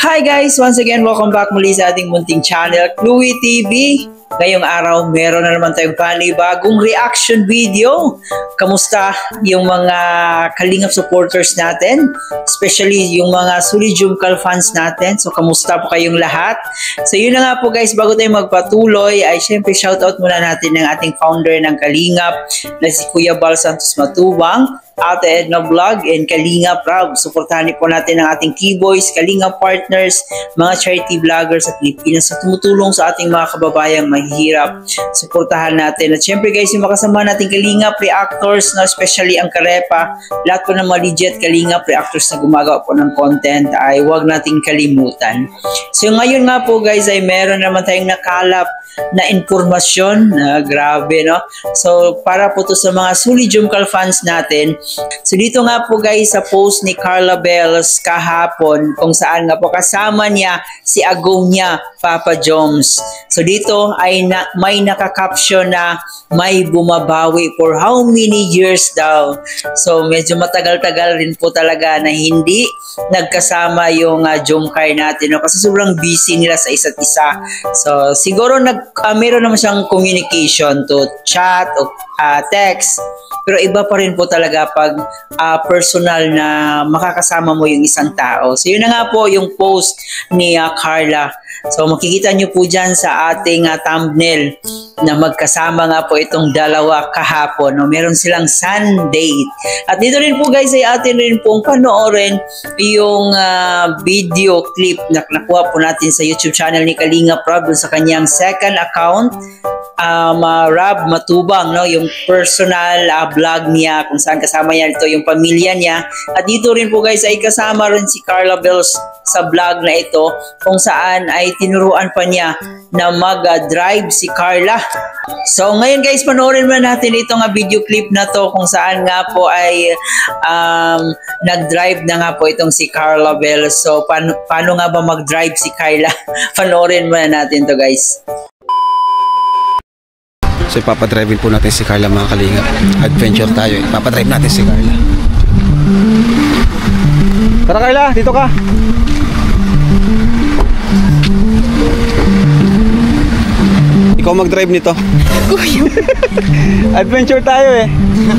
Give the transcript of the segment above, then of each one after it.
Hi guys! Once again, welcome back muli sa ating munting channel, Chloe TV. Ngayong araw, meron na naman tayong panibagong reaction video. Kamusta yung mga Kalingap supporters natin? Especially yung mga Sulijumkal fans natin. So, kamusta po kayong lahat? So, yun na nga po guys, bago tayo magpatuloy, ay syempre shoutout muna natin ng ating founder ng Kalingap na si Kuya Bal Santos Matubang, Ate Edna Vlog, and Kalingap Rob. Suportahan po natin ang ating Keyboys, Kalingap partners, mga charity vloggers sa Pilipinas na tumutulong sa ating mga kababayang mahihirap. Suportahan natin. At syempre guys, yung makasama nating Kalingap reactors, na especially ang Karepa, lahat po ng mga legit Kalingap reactors na gumagawa po ng content ay huwag nating kalimutan. So ngayon nga po guys ay meron naman tayong nakalap na informasyon. Grabe, no? So para po to sa mga Sulijumkal fans natin. So dito nga po guys sa post ni Carla Bells kahapon, kung saan nga po kasama niya si Agonia Papa Joms. So dito ay may nakakaption na may bumabawi for how many years daw. So medyo matagal-tagal rin po talaga na hindi nagkasama yung Jomcar natin, no? Kasi sobrang busy nila sa isa't isa. So siguro meron naman siyang communication to chat o text, pero iba pa rin po talaga pag personal na makakasama mo yung isang tao. So yun na nga po yung post ni Carla. So makikita nyo po dyan sa ating thumbnail na magkasama nga po itong dalawa kahapon. No? Meron silang sun date. At dito rin po guys ay atin rin pong panoorin yung video clip na nakuha po natin sa YouTube channel ni Kalingap Rob sa kanyang second account. Rob Matubang, no, yung personal vlog niya kung saan kasama niya ito yung pamilya niya. At dito rin po guys ay kasama rin si Carla Bells sa vlog na ito kung saan ay tinuruan pa niya na mag-drive si Carla. So ngayon guys, panoorin mo natin itong video clip na to kung saan nga po ay nag-drive na nga po itong si Carla Bells. So paano nga ba mag-drive si Carla? Panoorin mo natin to guys. So ipapadrive po natin si Carla mga Kalingap. Adventure tayo. Ipapadrive natin si Carla. Tara Carla, dito ka. Ikaw mag-drive nito. Adventure tayo eh.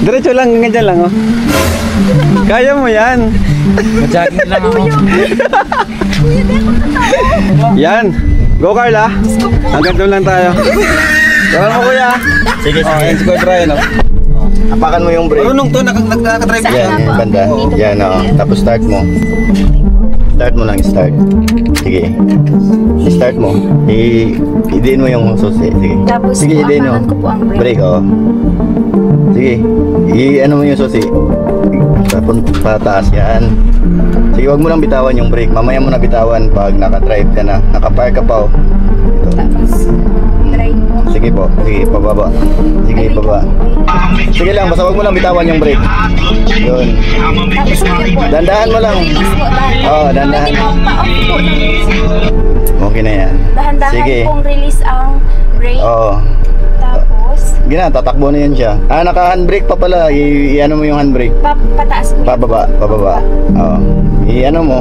Diretso lang, ganyan lang oh. Kaya mo yan. Mag-jogging lang ako. Yan. Go Carla. Hanggang doon lang tayo. Tara mo kuya. Sige, sige. Ayan si Kuya Brian oh. Apakan mo yung brake. Marunong to, nakaka-drive Yan, yung banda. Yan o. Tapos start mo. Start mo lang, start. Sige. I-start mo. I-diin mo yung susi. Sige. Tapos sige, i-diin mo. Brake, o. Sige. I-ano mo yung susi. Pataas yan. Sige, wag mo lang bitawan yung brake. Mamaya mo na bitawan pag naka-drive ka na. Naka-park ka pa o. Ito. Drive mo. Sige po. Sige, pababa. Sige, pababa. Sige lang, basta wag mo lang bitawan yung brake. Yun. Tapos Dandahan mo lang. Oo, dandahan. Okay na yan. Dahan-dahan Sige. pong release ang brake. Oo. Tapos Gina, tatakbo na yan siya. Naka-handbrake pa pala. I-ano mo yung handbrake. pataas mo. Pababa, pababa. Oo. I-ano mo.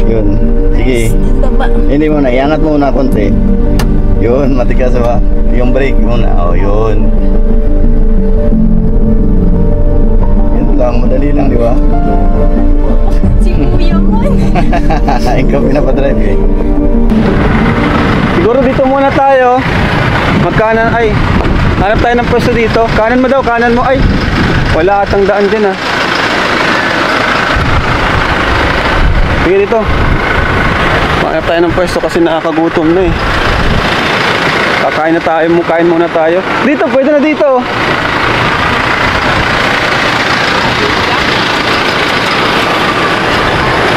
Yun. Sige. Baba. Hindi mo na, iangat mo na konti. Yun, matigas ba? Yung brake muna. Oh, yun. Yun lang, madali lang, di ba? Si Kuya mo. Ikaw pinapadrive eh. Siguro dito muna tayo. Magkanan ay. Hanap tayo ng pwesto dito. Kanan mo daw, kanan mo ay. Wala atang daan din ah. Sige dito. Hanap tayo ng pwesto kasi nakakagutom na eh. Kakain na tayo, kain muna tayo. Dito, pwede na dito.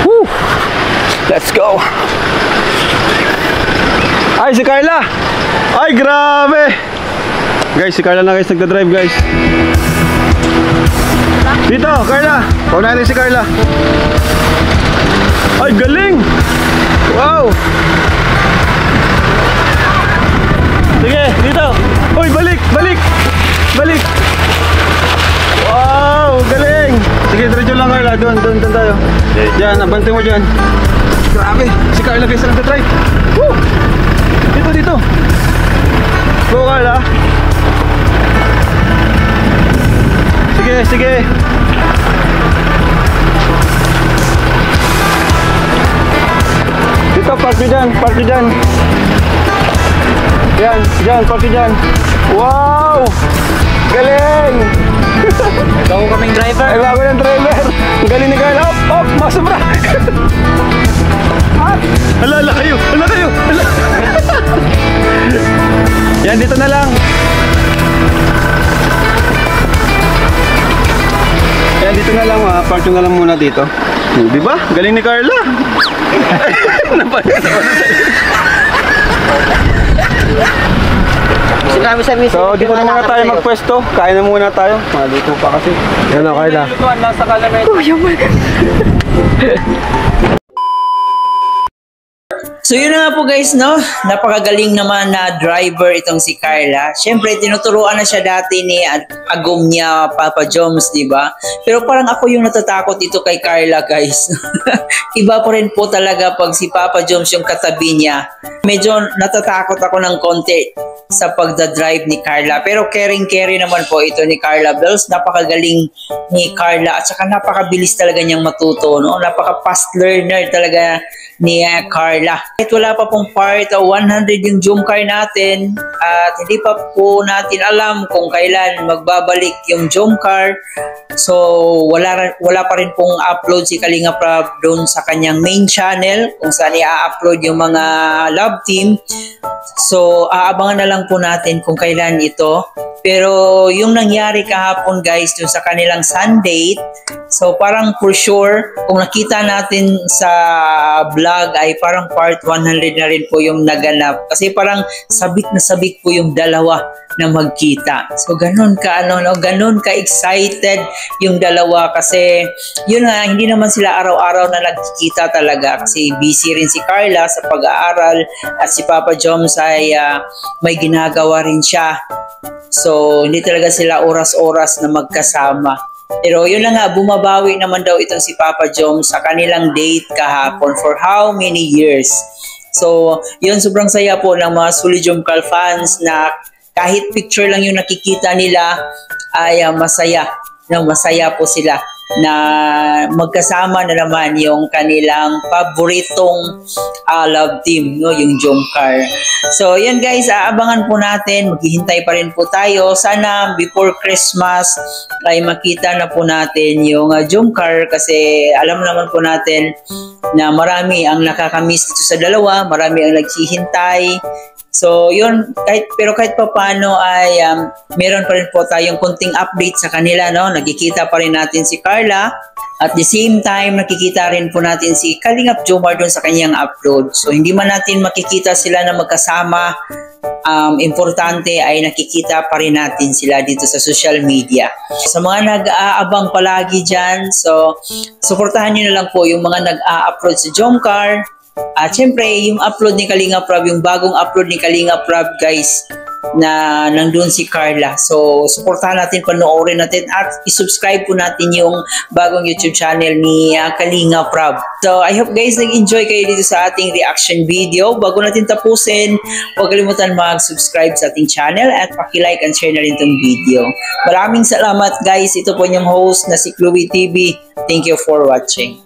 Woo! Let's go. Ay, si Carla. Ay, grabe. Guys, si Carla na guys, nagda-drive guys. Dito, Carla. Paunahin natin si Carla. Ay, galing. Wow. Sige, dito. Uy, balik, balik. Balik. Wow, galing. Sige, diretso lang Carla. Doon tayo. Diyan, abante mo dyan. Grabe. Carla guys, nagdadrive. Woo! Dito. Go Carla. Sige. Dito, park nyo dyan. Yan, park nyo dyan. Wow! Galing! Bago kaming driver. Ay, bago ng driver. Ang galing ni Carla. Op, masubra. Hala kayo. Yan, dito na lang. Yan, dito na lang. Park nyo na lang muna dito. Di ba? Galing ni Carla. So, dito na muna tayo magpwesto. Kain na muna tayo. Maluto pa kasi. Yan o, Carla. Lutuan lang sa Calumet. So yun na nga po guys, no? Napakagaling naman na driver itong si Carla. Siyempre, tinuturuan na siya dati ni agom niya, Papa Joms, di ba? Pero parang ako yung natatakot dito kay Carla, guys. Iba pa rin po talaga pag si Papa Joms yung katabi niya. Medyo natatakot ako ng konti sa pagdadrive ni Carla. Pero caring-carry naman po ito ni Carla Bells. Napakagaling ni Carla at saka napakabilis talaga niyang matuto, no? Napaka-fast learner talaga ni Carla. Kahit wala pa pong part 100 yung Jom car natin at hindi pa po natin alam kung kailan magbabalik yung Jom car. So wala pa rin pong upload si Kalinga Prab doon sa kanyang main channel kung saan i-upload yung mga love team. So aabangan na lang po natin kung kailan ito. Pero yung nangyari kahapon guys dun sa kanilang Sunday, so parang for sure kung nakita natin sa vlog ay parang part 100 na rin po yung naganap. Kasi parang sabik na sabik po yung dalawa na magkita. So ganun ka ganun ka excited yung dalawa kasi yun nga, hindi naman sila araw-araw na nagkikita talaga kasi busy rin si Carla sa pag-aaral at si Papa Joms ay may ginagawa rin siya. So hindi talaga sila oras-oras na magkasama. Pero yun na nga, bumabawi naman daw itong si Papa Joms sa kanilang date kahapon for how many years. So yun, sobrang saya po ng mga Sulijomcal fans na kahit picture lang yung nakikita nila ay masaya po sila na magkasama na naman yung kanilang paboritong love team, no, yung Jom car. So yan guys, aabangan po natin, maghihintay pa rin po tayo. Sana before Christmas ay makita na po natin yung Jom car kasi alam naman po natin na marami ang nakakamiss dito sa dalawa, marami ang naghihintay. So yun, kahit pa paano ay meron pa rin po tayong konting update sa kanila, no? Nakikita pa rin natin si Carla. At the same time, nakikita rin po natin si Kalingap Jomar doon sa kanyang upload. So hindi man natin makikita sila na magkasama, importante ay nakikita pa rin natin sila dito sa social media. Sa mga nag-aabang palagi dyan, so suportahan nyo na lang po yung mga nag-a-upload sa Jomcar. At syempre, yung upload ni Kalinga Prab, yung bagong upload ni Kalinga Prab guys, na nandun si Carla. So, suportahan natin, panoorin natin at isubscribe po natin yung bagong YouTube channel ni Kalinga Prab. So, I hope guys nag-enjoy kayo dito sa ating reaction video. Bago natin tapusin, huwag kalimutan mag-subscribe sa ating channel at paki-like and share na rin itong video. Maraming salamat guys. Ito po yung host na si Chloe TV. Thank you for watching.